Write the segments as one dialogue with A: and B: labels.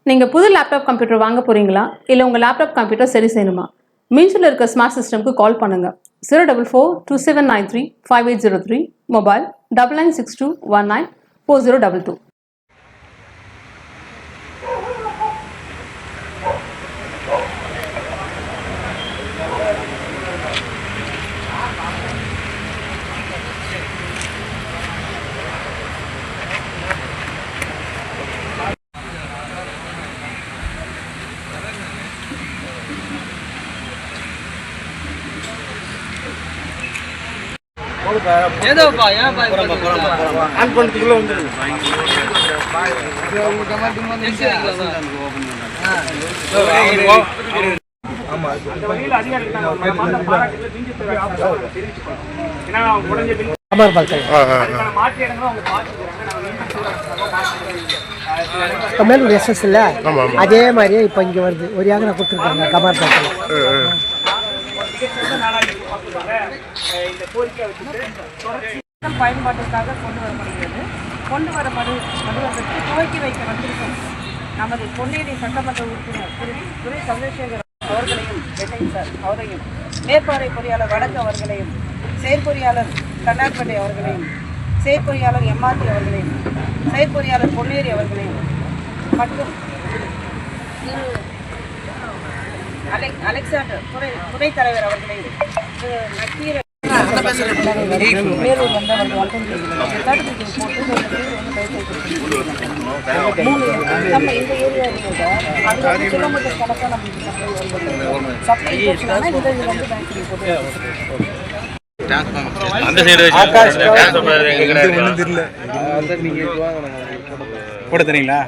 A: நீங்கள் புது laptop computer வாங்க போகிறீங்களா இல்லை உங்கள் லேப்டாப் கம்ப்யூட்டர் சரி செய்யணுமா? மீன்ஸில் இருக்க ஸ்மார்ட் சிஸ்டம்க்கு கால் பண்ணுங்கள். 04427935803, மொபைல் 9962194022.
B: ஆன் பண்ணுறதுக்குள்ள வந்துடுது.
C: கமல் எஸ்எஸ் இல்ல அதே மாதிரியே இப்போ இங்கே வருது. ஒரு ஏக்கரை கொடுத்துருக்காங்க கமார் பாக்கில்.
D: பயன்பாட்டிற்காக கொண்டு வரப்படுவதற்கு துவக்கி வைக்க வந்திருக்கும் நமது பொன்னேரி சட்டமன்ற உறுப்பினர் துரை சந்திரசேகர் அவர்களையும் அவரையும், மேற்பார்வை பொறியாளர் வடக்கு அவர்களையும், செயற்பொறியாளர் கண்ணார்பேட்டை அவர்களையும், செயற்பொறியாளர் எம்ஆர்டி அவர்களையும், செயற்பொறியாளர் பொன்னேரி அவர்களையும் மற்றும் அலெக்சாண்டர் துணைத் தலைவர் அவர்களையும் நக்கீர மேலூர் வந்தவர்கள் நம்ம இந்த ஏரியா கிலோமீட்டர் கணக்காக நம்ம சப்ளை இந்த வந்து பேங்க்
B: போட தெரியுங்களா?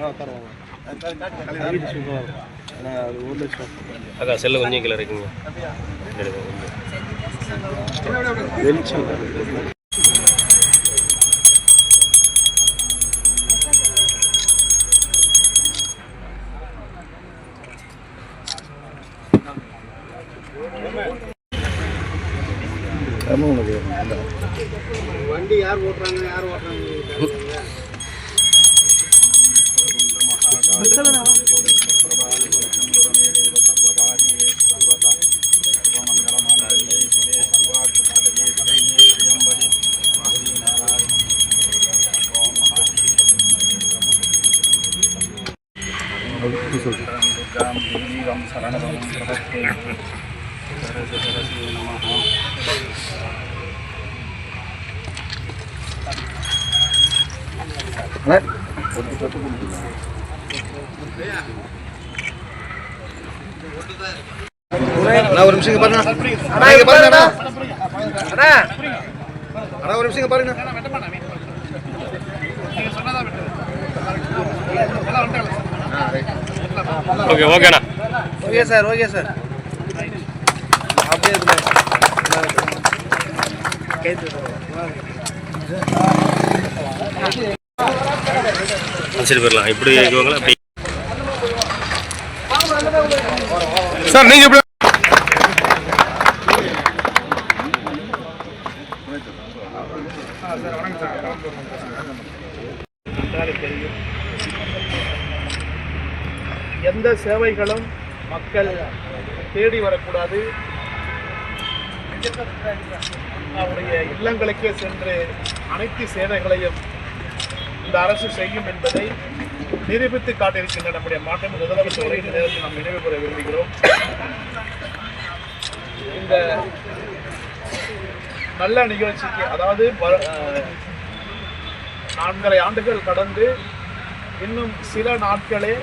E: அக்கா செல்லு கொஞ்சம் கீழே இருக்குங்க.
B: வண்டி யார் ஓட்டுறாங்க ஒரு நிமிஷம் பாருங்க. ஒரு நிமிஷம் பாருங்க.
E: ஓகே ஓகேண்ணா.
B: Okay sir. அப்படியே
E: சரி போயிடலாம். இப்படி இருக்குவாங்களா? அப்படி
B: சார் நீங்க எப்படி எந்த சேவைகளும் மக்கள் தேடி வரக்கூடாது, அவருடைய இல்லங்களுக்கே சென்று அனைத்து சேவைகளையும் இந்த அரசு செய்யும் என்பதை நிரூபித்து காட்டியிருக்கின்ற நம்முடைய மாநில முதலமைச்சரை இந்த நேரத்தில் நாம் நினைவு கூற விரும்புகிறோம். இந்த நல்ல நிகழ்ச்சிக்கு, அதாவது 4.5 ஆண்டுகள் கடந்து இன்னும் சில நாட்களே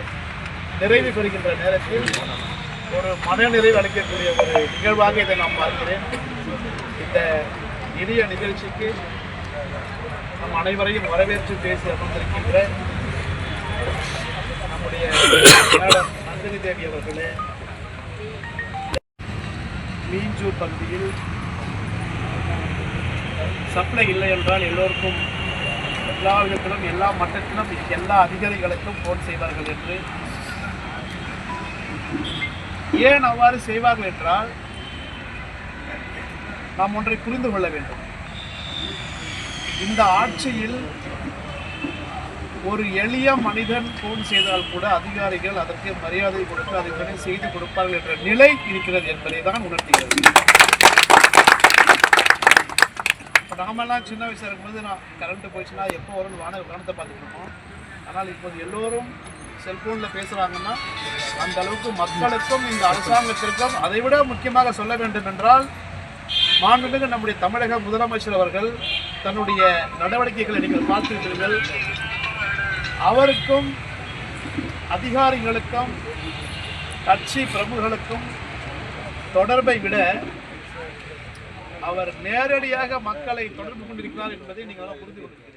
B: நிறைவு பெறுகின்ற நேரத்தில் ஒரு மனநிறைவு அளிக்கக்கூடிய ஒரு நிகழ்வாக இதை நான் பார்க்கிறேன். இந்த இனிய நிகழ்ச்சிக்கு நம் அனைவரையும் வரவேற்று பேசி அமர்ந்திருக்கின்ற நம்முடைய மேடம் நந்தினி தேவி அவர்களே, மீஞ்சூர் பகுதியில் சப்ளை இல்லை என்றால் எல்லோருக்கும், எல்லா விதத்திலும், எல்லா மட்டத்திலும், எல்லா அதிகாரிகளுக்கும் போன் செய்வார்கள் என்று. ஏன் அவ்வாறு செய்வார்கள் என்றால் நாம் ஒன்றை புரிந்து கொள்ள வேண்டும். இந்த ஆட்சியில் ஒரு எளிய மனிதன் ஃபோன் செய்தால் கூட அதிகாரிகள் அதற்கு மரியாதை கொடுத்து அதை செய்து கொடுப்பார்கள் என்ற நிலை இருக்கிறது என்பதை தான் உணர்த்துகிறது. இப்போ நாமெல்லாம் சின்ன வயசாக இருக்கும்போது கரண்ட்டு போயிடுச்சுன்னா எப்போ வரும்னு வானத்தை பார்த்துட்டு இருக்கோம். ஆனால் இப்போது எல்லோரும் செல்ஃபோனில் பேசுகிறாங்கன்னா அந்த அளவுக்கு மக்களுக்கும் இந்த அரசாங்கத்திற்கும் அதைவிட முக்கியமாக சொல்ல வேண்டும் என்றால் மாண்புமிகு நம்முடைய தமிழக முதலமைச்சர் அவர்கள் தன்னுடைய நடவடிக்கைகளை நீங்கள் பார்த்திருக்கிறீர்கள். அவருக்கும் அதிகாரிகளுக்கும் கட்சி பிரமுகர்களுக்கும் தொடர்பை விட அவர் நேரடியாக மக்களை தொடர்பு கொண்டிருக்கிறார் என்பதை நீங்கள் புரிந்து கொண்டிருக்கிறீர்கள்.